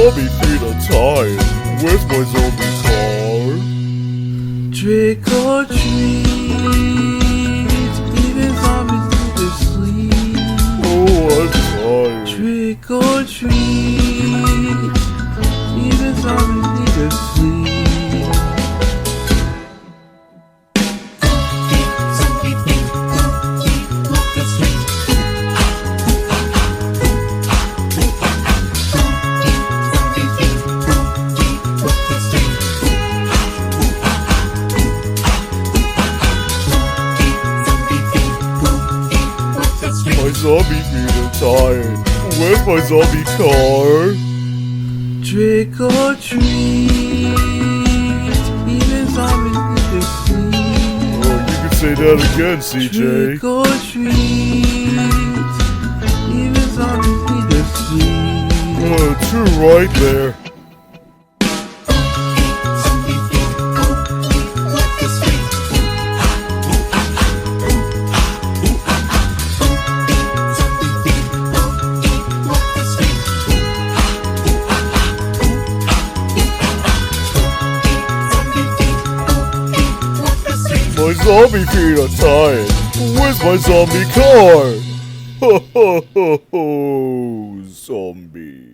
zombie feet are tired. Where's my zombie car? Trick or treat, even zombies need to sleep. Oh, I'm tired. Trick or treat, even zombies need to sleep. My zombie feet are tired. Where's my zombie car? Trick or treat, even zombies need to sleep. Oh, you can say that again, CJ. Trick or treat, even zombies need to sleep. Oh, too right there. My zombie feet are tired. Where's my zombie car? Ho ho ho ho, zombie.